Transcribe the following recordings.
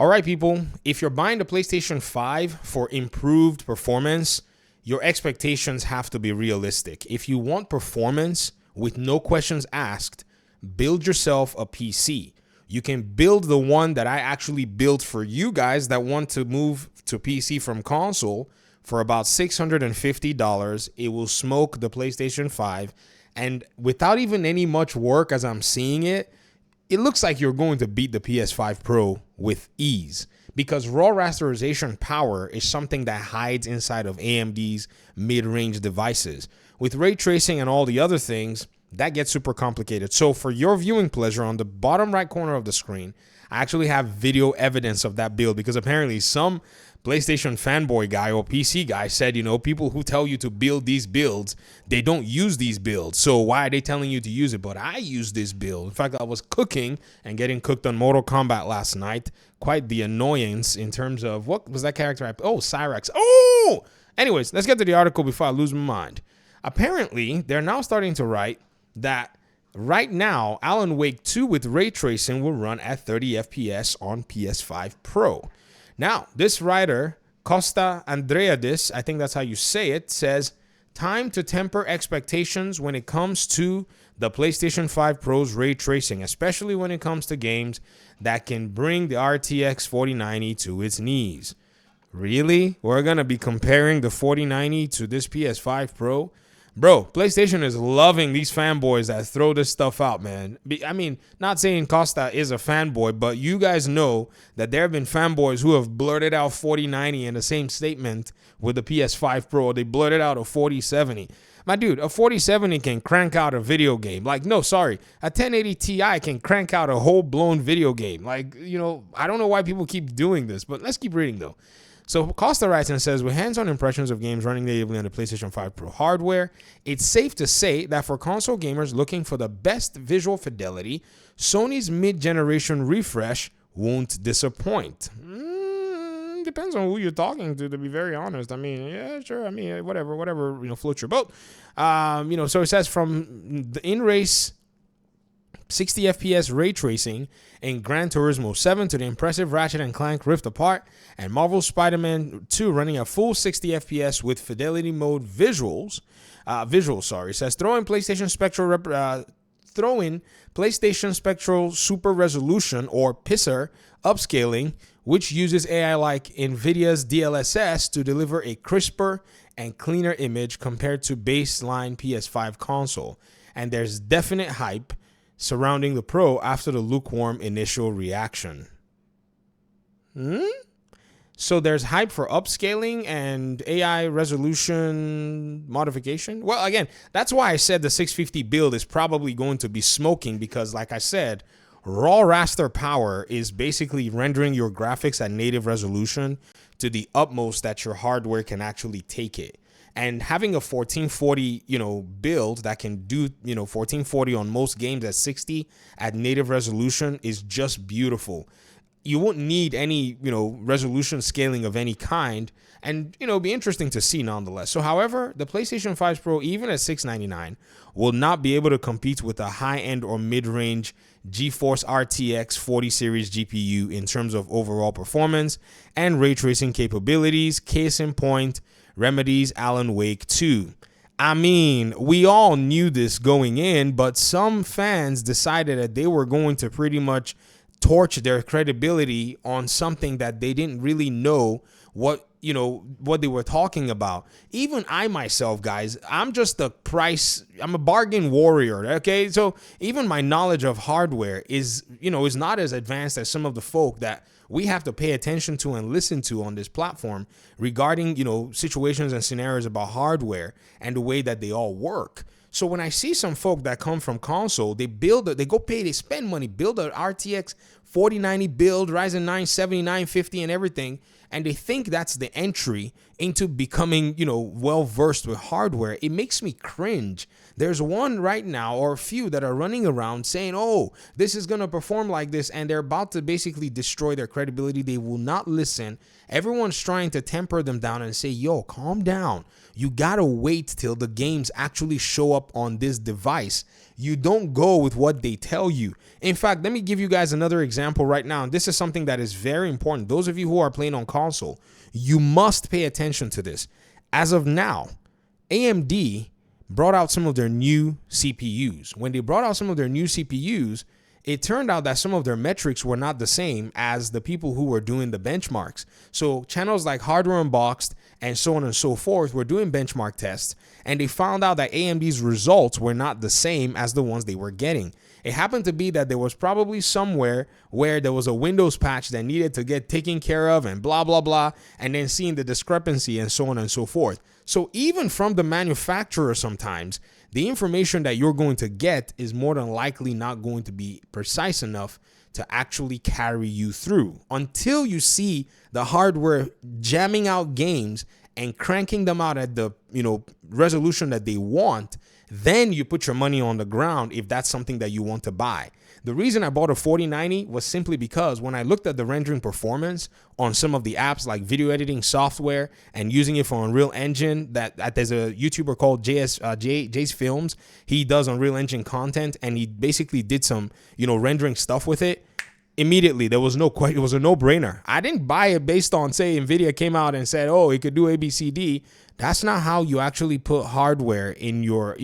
All right, people, if you're buying the PlayStation 5 for improved performance, your expectations have to be realistic. If you want performance with no questions asked, build yourself a PC. You can build the one that I actually built for you guys that want to move to PC from console for about $650. It will smoke the PlayStation 5, and without even any much work as I'm seeing it, it looks like you're going to beat the PS5 Pro with ease, because raw rasterization power is something that hides inside of AMD's mid-range devices. With ray tracing and all the other things, that gets super complicated. So for your viewing pleasure, on the bottom right corner of the screen, I actually have video evidence of that build, because apparently some PlayStation fanboy guy or PC guy said, people who tell you to build these builds, they don't use these builds. So why are they telling you to use it? But I use this build. In fact, I was cooking and getting cooked on Mortal Kombat last night. Quite the annoyance in terms of, what was that character? Oh, Cyrax. Oh! Anyways, let's get to the article before I lose my mind. Apparently, they're now starting to write that right now, Alan Wake 2 with ray tracing will run at 30 FPS on PS5 Pro. Now, this writer, Costa Andreadis, I think that's how you say it, says, time to temper expectations when it comes to the PlayStation 5 Pro's ray tracing, especially when it comes to games that can bring the RTX 4090 to its knees. Really? We're going to be comparing the 4090 to this PS5 Pro? Bro, PlayStation is loving these fanboys that throw this stuff out, man. I mean, not saying Costa is a fanboy, but you guys know that there have been fanboys who have blurted out 4090 in the same statement with the PS5 Pro. They blurted out a 4070. My dude, a 4070 can crank out a video game. A 1080 Ti can crank out a whole-blown video game. I don't know why people keep doing this, but let's keep reading, though. So Costa writes and says, with hands-on impressions of games running natively on the PlayStation 5 Pro hardware, it's safe to say that for console gamers looking for the best visual fidelity, Sony's mid-generation refresh won't disappoint. Depends on who you're talking to be very honest. I mean, yeah, sure. I mean, whatever, float your boat. So it says from the in-race 60 FPS ray tracing in Gran Turismo 7 to the impressive Ratchet & Clank Rift Apart and Marvel's Spider-Man 2 running at full 60 FPS with fidelity mode visuals. It says throw in PlayStation Spectral Super Resolution or PISR upscaling, which uses AI like NVIDIA's DLSS to deliver a crisper and cleaner image compared to baseline PS5 console. And there's definite hype surrounding the Pro after the lukewarm initial reaction. So there's hype for upscaling and AI resolution modification? Well, again, that's why I said the 650 build is probably going to be smoking, because like I said, raw raster power is basically rendering your graphics at native resolution to the utmost that your hardware can actually take it. And having a 1440, build that can do, 1440 on most games at 60 at native resolution is just beautiful. You won't need any, resolution scaling of any kind, and, it'll be interesting to see nonetheless. So, however, the PlayStation 5 Pro, even at $699, will not be able to compete with a high-end or mid-range GeForce RTX 40 series GPU in terms of overall performance and ray tracing capabilities. Case in point, Remedy's Alan Wake 2. I mean, we all knew this going in, but some fans decided that they were going to pretty much torch their credibility on something that they didn't really know what they were talking about. Even I myself, guys, I'm a bargain warrior, okay? So even my knowledge of hardware is not as advanced as some of the folk that we have to pay attention to and listen to on this platform regarding, situations and scenarios about hardware and the way that they all work. So when I see some folk that come from console, they spend money, build an RTX 4090 build, Ryzen 9 7950 and everything, and they think that's the entry into becoming, well-versed with hardware. It makes me cringe. There's one right now, or a few, that are running around saying, oh, this is going to perform like this, and they're about to basically destroy their credibility. They will not listen. Everyone's trying to temper them down and say, yo, calm down. You got to wait till the games actually show up on this device. You don't go with what they tell you. In fact, let me give you guys another example right now. And this is something that is very important. Those of you who are playing on console, you must pay attention to this. As of now, AMD brought out some of their new CPUs. When they brought out some of their new CPUs, it turned out that some of their metrics were not the same as the people who were doing the benchmarks. So channels like Hardware Unboxed and so on and so forth were doing benchmark tests, and they found out that AMD's results were not the same as the ones they were getting. It happened to be that there was probably somewhere where there was a Windows patch that needed to get taken care of and blah, blah, blah, and then seeing the discrepancy and so on and so forth. So even from the manufacturer sometimes, the information that you're going to get is more than likely not going to be precise enough to actually carry you through until you see the hardware jamming out games and cranking them out at the resolution that they want. Then you put your money on the ground if that's something that you want to buy. The reason I bought a 4090 was simply because when I looked at the rendering performance on some of the apps like video editing software and using it for Unreal Engine, that there's a YouTuber called Jay's Films. He does Unreal Engine content, and he basically did some, rendering stuff with it. Immediately, there was no question. It was a no-brainer. I didn't buy it based on, say, NVIDIA came out and said, oh, it could do ABCD. That's not how you actually put hardware in your,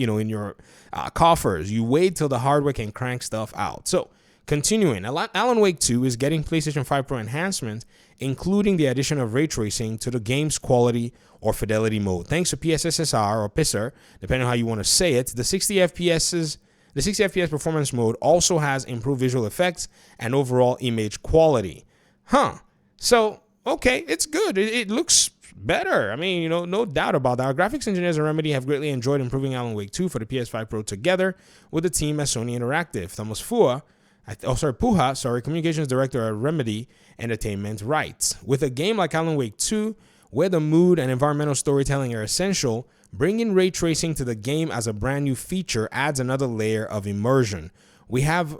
coffers. You wait till the hardware can crank stuff out. So, continuing, Alan Wake 2 is getting PlayStation 5 Pro enhancements, including the addition of ray tracing to the game's quality or fidelity mode. Thanks to PSSR or PISR, depending on how you want to say it, the 60 FPS performance mode also has improved visual effects and overall image quality. So, okay, it's good. It looks better. I mean, no doubt about that. Our graphics engineers at Remedy have greatly enjoyed improving Alan Wake 2 for the PS5 Pro together with the team at Sony Interactive. Thomas Puha, communications director at Remedy Entertainment, writes, with a game like Alan Wake 2, where the mood and environmental storytelling are essential, bringing ray tracing to the game as a brand new feature adds another layer of immersion. We have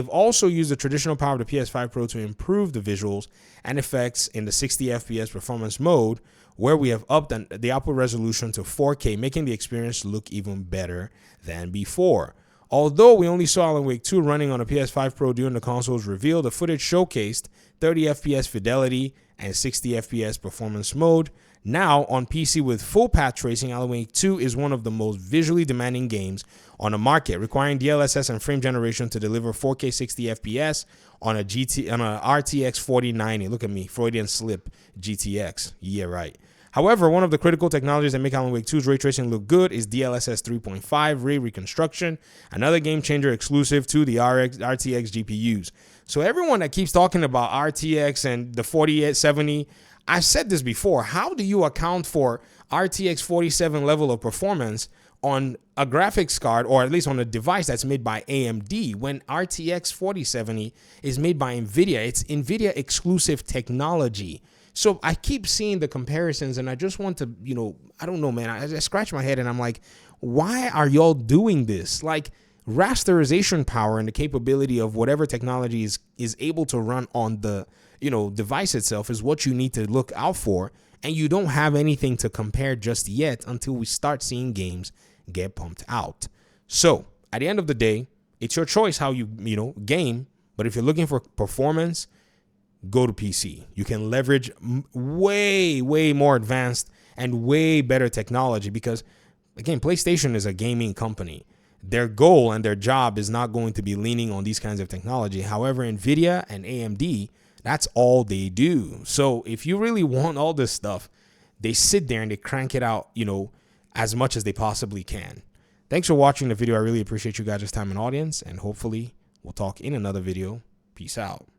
also used the traditional power of the PS5 Pro to improve the visuals and effects in the 60 FPS performance mode, where we have upped the output resolution to 4K, making the experience look even better than before. Although we only saw Alan Wake 2 running on a PS5 Pro during the console's reveal, the footage showcased 30 FPS fidelity and 60 FPS performance mode. Now, on PC with full path tracing, Alan Wake 2 is one of the most visually demanding games on the market, requiring DLSS and frame generation to deliver 4K 60 FPS on a RTX 4090. Look at me, Freudian slip, GTX. Yeah, right. However, one of the critical technologies that make Alan Wake 2's ray tracing look good is DLSS 3.5 ray reconstruction, another game changer exclusive to the RTX GPUs. So everyone that keeps talking about RTX and the 4870, I've said this before, how do you account for RTX 47 level of performance on a graphics card, or at least on a device that's made by AMD, when RTX 4070 is made by NVIDIA? It's NVIDIA exclusive technology. So I keep seeing the comparisons, and I just want to, I don't know, man. I scratch my head and I'm like, why are y'all doing this? Like, rasterization power and the capability of whatever technology is able to run on the, device itself is what you need to look out for. And you don't have anything to compare just yet until we start seeing games get pumped out. So at the end of the day, it's your choice how you, game. But if you're looking for performance, go to PC. You can leverage way, way more advanced and way better technology because, again, PlayStation is a gaming company. Their goal and their job is not going to be leaning on these kinds of technology. However, NVIDIA and AMD, that's all they do. So if you really want all this stuff, they sit there and they crank it out, as much as they possibly can. Thanks for watching the video. I really appreciate you guys' time and audience, and hopefully we'll talk in another video. Peace out.